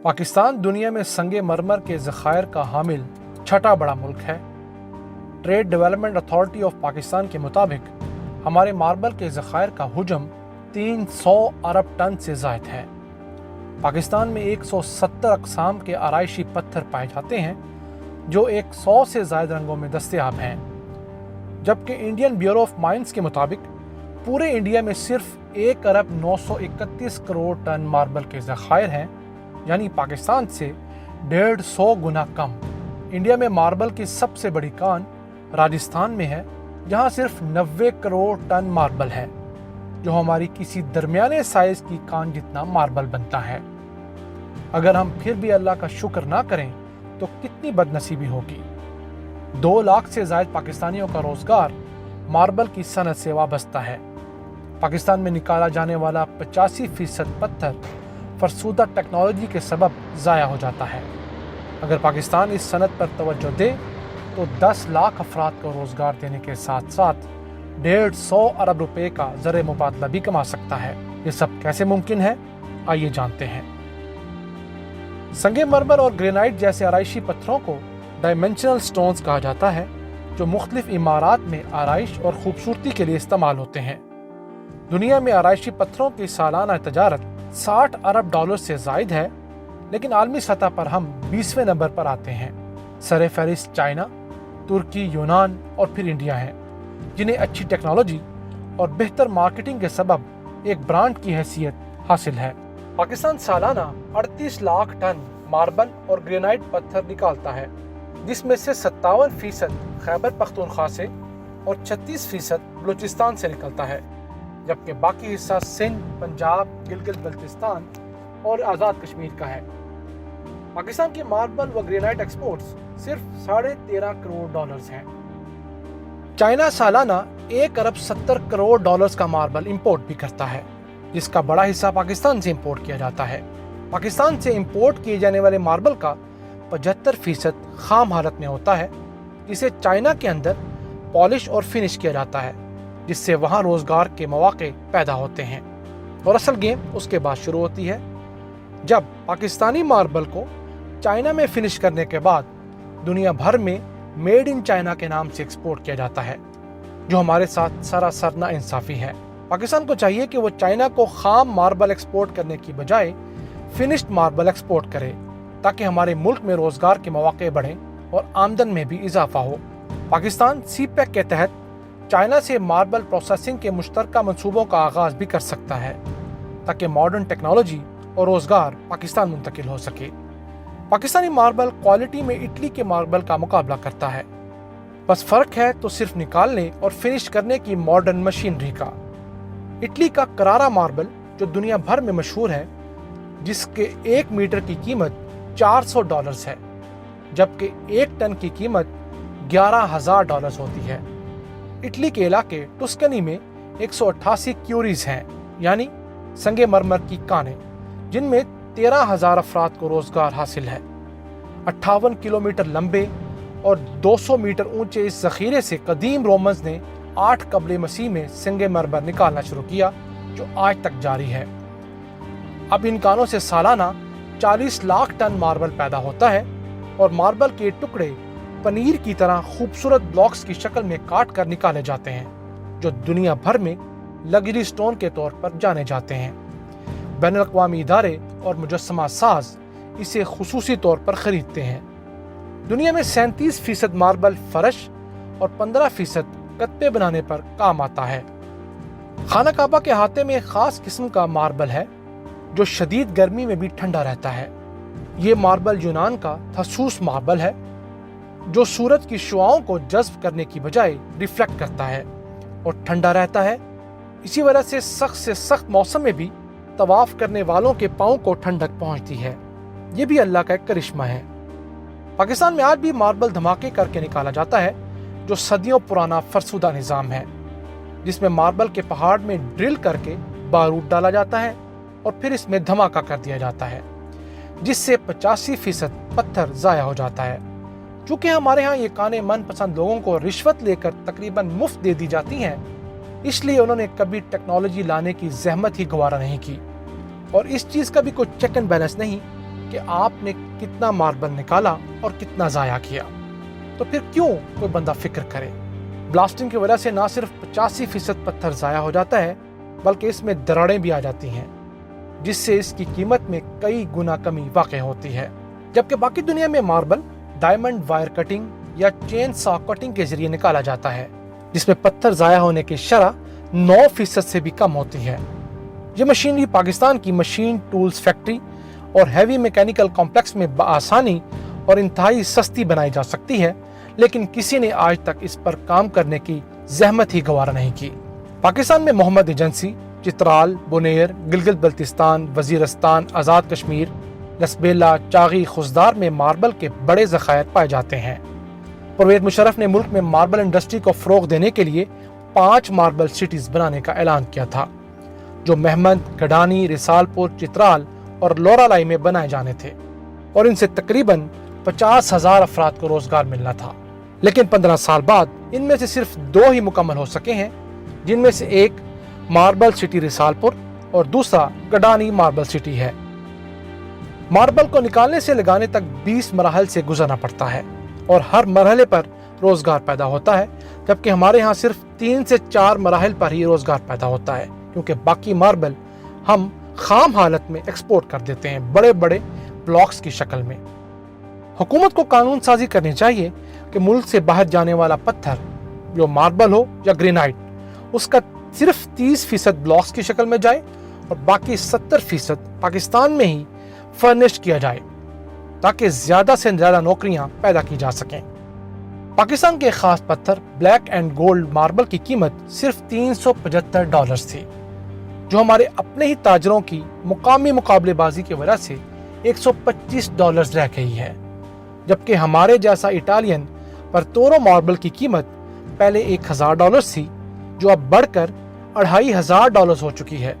पाकिस्तान दुनिया में संगे मरमर के ज़खायर का हामिल छठा बड़ा मुल्क है। Trade development authority of Pakistan के मुताबिक हमारे मार्बल के ज़खायर का हुजम 300 अरब टन से ज़ायद है। पाकिस्तान में 170 अक़साम के आराइशी पत्थर पाए जाते हैं जो 100 से ज़ायद रंगों में दस्तयाब हैं, जबकि इंडियन ब्यूरो ऑफ माइंस के मुताबिक पूरे इंडिया में सिर्फ 1 अरब 931 करोड़ टन मार्बल के ज़खायर हैं, यानी पाकिस्तान से 150 गुना कम। इंडिया में मार्बल की सबसे बड़ी कान राजस्थान में है, जहां सिर्फ 90 करोड़ टन मार्बल है, जो हमारी किसी दरमियाने साइज की कान जितना मार्बल बनता है। अगर हम फिर भी अल्लाह का शुक्र ना करें तो कितनी बदनसीबी होगी। 2 लाख से ज़ायद पाकिस्तानियों का रोज़गार मार्बल की सनत से वाबस्ता है। पाकिस्तान में निकाला जाने वाला 85% पत्थर फरसूदा टेक्नोलॉजी के सबब ज़ाया हो जाता है। अगर पाकिस्तान इस सनत पर तवज्जो दे तो 10 लाख अफराद को रोज़गार देने के साथ साथ 150 अरब रुपए का ज़र मुबादला भी कमा सकता है। ये सब कैसे मुमकिन है, आइए जानते हैं। संगे मरमर और ग्रेनाइट जैसे आराइशी पत्थरों को डायमेंशनल स्टोन्स कहा जाता है, जो मुख्तलिफ इमारात में आराइश और खूबसूरती के लिए इस्तेमाल होते हैं। दुनिया में आराइशी पत्थरों की सालाना तजारत 60 अरब डॉलर से ज़ायद है, लेकिन आलमी सतह पर हम 20वें नंबर पर आते हैं। सर फहरिस्त चाइना, तुर्की, यूनान और फिर इंडिया हैं, जिन्हें अच्छी टेक्नोलॉजी और बेहतर मार्केटिंग के सबब एक ब्रांड की हैसियत हासिल है। पाकिस्तान सालाना 38 लाख टन मार्बल और ग्रेनाइट पत्थर निकालता है, जिसमें से 57% खैबर पख्तूनख्वा से और 36% बलूचिस्तान से निकलता है, जबकि बाकी हिस्सा सिंध, पंजाब, गिलगित बल्तिस्तान और आज़ाद कश्मीर का है। पाकिस्तान के मार्बल व ग्रेनाइट एक्सपोर्ट्स सिर्फ 13.5 करोड़ डॉलर्स हैं। चाइना सालाना 1 अरब 70 करोड़ डॉलर्स का मार्बल इंपोर्ट भी करता है, जिसका बड़ा हिस्सा पाकिस्तान से इंपोर्ट किया जाता है। पाकिस्तान से इंपोर्ट किए जाने वाले मार्बल का 75% खाम हालत में होता है, जिसे चाइना के अंदर पॉलिश और फिनिश किया जाता है, जिससे वहाँ रोज़गार के मौके पैदा होते हैं। और असल गेम उसके बाद शुरू होती है, जब पाकिस्तानी मार्बल को चाइना में फिनिश करने के बाद दुनिया भर में मेड इन चाइना के नाम से एक्सपोर्ट किया जाता है, जो हमारे साथ सरासर नाइंसाफ़ी है। पाकिस्तान को चाहिए कि वो चाइना को खाम मार्बल एक्सपोर्ट करने की बजाय फिनिश्ड मार्बल एक्सपोर्ट करे, ताकि हमारे मुल्क में रोज़गार के मौके बढ़ें और आमदन में भी इजाफा हो। पाकिस्तान सीपैक के तहत चाइना से मार्बल प्रोसेसिंग के मुश्तरका मंसूबों का आगाज़ भी कर सकता है, ताकि मॉडर्न टेक्नोलॉजी और रोज़गार पाकिस्तान मुंतकिल हो सके। पाकिस्तानी मार्बल क्वालिटी में इटली के मार्बल का मुकाबला करता है, बस फ़र्क है तो सिर्फ निकालने और फिनिश करने की मॉडर्न मशीनरी का। इटली का करारा मार्बल, जो दुनिया भर में मशहूर है, जिसके 1 मीटर की कीमत $400 है, जबकि 1 टन की कीमत $11,000 होती है। इटली के इलाके टुस्कनी में 188 क्यूरीज हैं, यानी संगे मरमर की कानें, जिनमें 13,000 अफराद को रोज़गार हासिल है। 58 किलोमीटर लंबे और 200 मीटर ऊंचे इस ज़ख़ीरे से कदीम रोमन्स ने 8 कबल मसीह में संगे मरमर निकालना शुरू किया, जो आज तक जारी है। अब इन कानों से सालाना 40 लाख टन मार्बल पैदा होता है, और मार्बल के टुकड़े पनीर की तरह खूबसूरत ब्लॉक्स की शक्ल में काट कर निकाले जाते हैं, जो दुनिया भर में लग्जरी स्टोन के तौर पर जाने जाते हैं। बैनुल-अक़वामी इदारे और मुजस्समा साज इसे खुसूसी तौर पर ख़रीदते हैं। दुनिया में 37% मार्बल फर्श और 15% कत्ते बनाने पर काम आता है। खाना काबा के अहाते में एक ख़ास किस्म का मार्बल है, जो शदीद गर्मी में भी ठंडा रहता है। ये मार्बल यूनान का थसूस मार्बल है, जो सूरज की शुआओं को जज्ब करने की बजाय रिफ्लेक्ट करता है और ठंडा रहता है। इसी वजह से सख्त मौसम में भी तवाफ करने वालों के पाँव को ठंडक पहुंचती है। ये भी अल्लाह का एक करिश्मा है। पाकिस्तान में आज भी मार्बल धमाके करके निकाला जाता है, जो सदियों पुराना फरसुदा निज़ाम है, जिसमें मार्बल के पहाड़ में ड्रिल करके बारूद डाला जाता है और फिर इसमें धमाका कर दिया जाता है, जिससे 85% पत्थर ज़ाया हो जाता है। चूँकि हमारे यहाँ ये कानें मनपसंद लोगों को रिश्वत लेकर तकरीबन मुफ्त दे दी जाती हैं, इसलिए उन्होंने कभी टेक्नोलॉजी लाने की जहमत ही गवारा नहीं की, और इस चीज़ का भी कोई चेक एंड बैलेंस नहीं کہ آپ نے کتنا ماربل نکالا اور کتنا ضائع کیا، تو پھر کیوں کوئی بندہ فکر کرے؟ بلاسٹنگ کی وجہ سے نہ صرف 85% پتھر ضائع ہو جاتا ہے بلکہ اس میں دراڑیں بھی آ جاتی ہیں، جس سے اس کی قیمت میں کئی گنا کمی واقع ہوتی ہے۔ جبکہ باقی دنیا میں ماربل ڈائمنڈ وائر کٹنگ یا چین سا کٹنگ کے ذریعے نکالا جاتا ہے، جس میں پتھر ضائع ہونے کی شرح 9% سے بھی کم ہوتی ہے۔ یہ مشینری پاکستان کی مشین ٹولز فیکٹری اور ہیوی میکینیکل کمپلیکس میں بآسانی اور انتہائی سستی بنائی جا سکتی ہے، لیکن کسی نے آج تک اس پر کام کرنے کی زحمت ہی گوارا نہیں کی۔ پاکستان میں محمد ایجنسی، چترال، بنیر، گلگت بلتستان، وزیرستان، آزاد کشمیر، لسبیلا، چاغی، خزدار میں ماربل کے بڑے ذخائر پائے جاتے ہیں۔ پرویز مشرف نے ملک میں ماربل انڈسٹری کو فروغ دینے کے لیے 5 ماربل سٹیز بنانے کا اعلان کیا تھا، جو مہمند، گڈانی، رسال پور، چترال اور لورالائی میں بنائے جانے تھے، اور ان سے تقریباً 50,000 افراد کو روزگار ملنا تھا۔ لیکن 15 سال بعد ان میں سے صرف 2 ہی مکمل ہو سکے ہیں، جن میں سے ایک ماربل سٹی رسال پور اور دوسرا گڈانی ماربل سٹی ہے۔ ماربل کو نکالنے سے لگانے تک 20 مراحل سے گزرنا پڑتا ہے اور ہر مرحلے پر روزگار پیدا ہوتا ہے، جبکہ ہمارے ہاں صرف 3 سے 4 مراحل پر ہی روزگار پیدا ہوتا ہے، کیونکہ باقی ماربل ہم خام حالت میں ایکسپورٹ کر دیتے ہیں، بڑے بڑے بلاکس کی شکل میں۔ حکومت کو قانون سازی کرنی چاہیے کہ ملک سے باہر جانے والا پتھر، جو ماربل ہو یا گرینائٹ، اس کا صرف 30% بلاکس کی شکل میں جائے اور باقی 70% پاکستان میں ہی فرنش کیا جائے، تاکہ زیادہ سے زیادہ نوکریاں پیدا کی جا سکیں۔ پاکستان کے خاص پتھر بلیک اینڈ گولڈ ماربل کی قیمت صرف $375 تھی، جو ہمارے اپنے ہی تاجروں کی مقامی مقابلے بازی کی وجہ سے $125 رہ گئی ہے، جبکہ ہمارے جیسا اٹالین پرتورو ماربل کی قیمت پہلے $1,000 تھی، جو اب بڑھ کر $2,500 ہو چکی ہے۔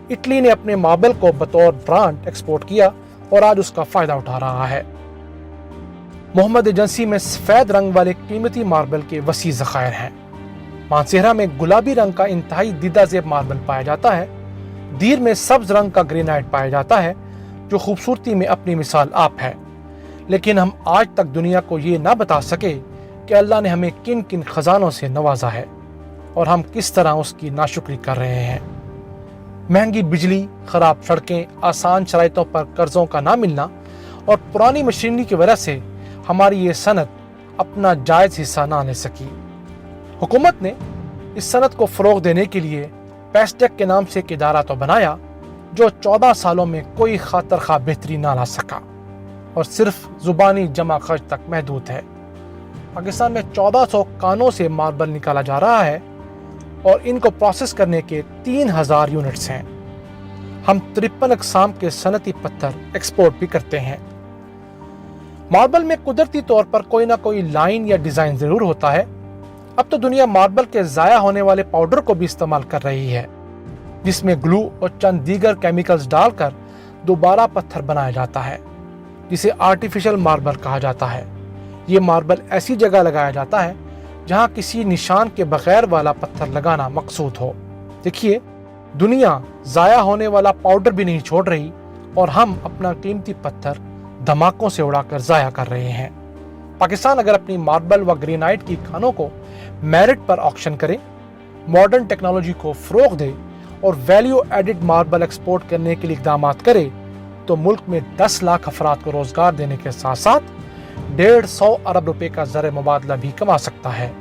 اٹلی نے اپنے ماربل کو بطور برانڈ ایکسپورٹ کیا اور آج اس کا فائدہ اٹھا رہا ہے۔ محمد ایجنسی میں سفید رنگ والے قیمتی ماربل کے وسیع ذخائر ہیں۔ مانسہرہ میں گلابی رنگ کا انتہائی دیدہ زیب ماربل پایا جاتا ہے۔ دیر میں سبز رنگ کا گرینائٹ پایا جاتا ہے، جو خوبصورتی میں اپنی مثال آپ ہے، لیکن ہم آج تک دنیا کو یہ نہ بتا سکے کہ اللہ نے ہمیں کن کن خزانوں سے نوازا ہے اور ہم کس طرح اس کی ناشکری کر رہے ہیں۔ مہنگی بجلی، خراب سڑکیں، آسان شرائطوں پر قرضوں کا نہ ملنا اور پرانی مشینری کی وجہ سے ہماری یہ صنعت اپنا جائز حصہ نہ لے سکی۔ حکومت نے اس صنعت کو فروغ دینے کے لیے پیسٹیک کے نام سے ایک ادارہ تو بنایا، جو 14 سالوں میں کوئی خاطر خواہ بہتری نہ لا سکا اور صرف زبانی جمع خرچ تک محدود ہے۔ پاکستان میں 1400 کانوں سے ماربل نکالا جا رہا ہے اور ان کو پروسیس کرنے کے 3000 یونٹس ہیں۔ ہم 53 اقسام کے صنعتی پتھر ایکسپورٹ بھی کرتے ہیں۔ ماربل میں قدرتی طور پر کوئی نہ کوئی لائن یا ڈیزائن ضرور ہوتا ہے۔ اب تو دنیا ماربل کے ضائع ہونے والے پاؤڈر کو بھی استعمال کر رہی ہے، جس میں گلو اور چند دیگر کیمیکلز ڈال کر دوبارہ پتھر بنایا جاتا ہے، جسے آرٹیفیشل ماربل کہا جاتا ہے۔ یہ ماربل ایسی جگہ لگایا جاتا ہے جہاں کسی نشان کے بغیر والا پتھر لگانا مقصود ہو۔ دیکھیے، دنیا ضائع ہونے والا پاؤڈر بھی نہیں چھوڑ رہی اور ہم اپنا قیمتی پتھر دھماکوں سے اڑا کر ضائع کر رہے ہیں۔ پاکستان اگر اپنی ماربل و گرینائٹ کی کھانوں کو میرٹ پر آکشن کرے، ماڈرن ٹیکنالوجی کو فروغ دے اور ویلیو ایڈڈ ماربل ایکسپورٹ کرنے کے لیے اقدامات کرے، تو ملک میں 10 لاکھ افراد کو روزگار دینے کے ساتھ ساتھ 150 ارب روپے کا زر مبادلہ بھی کما سکتا ہے۔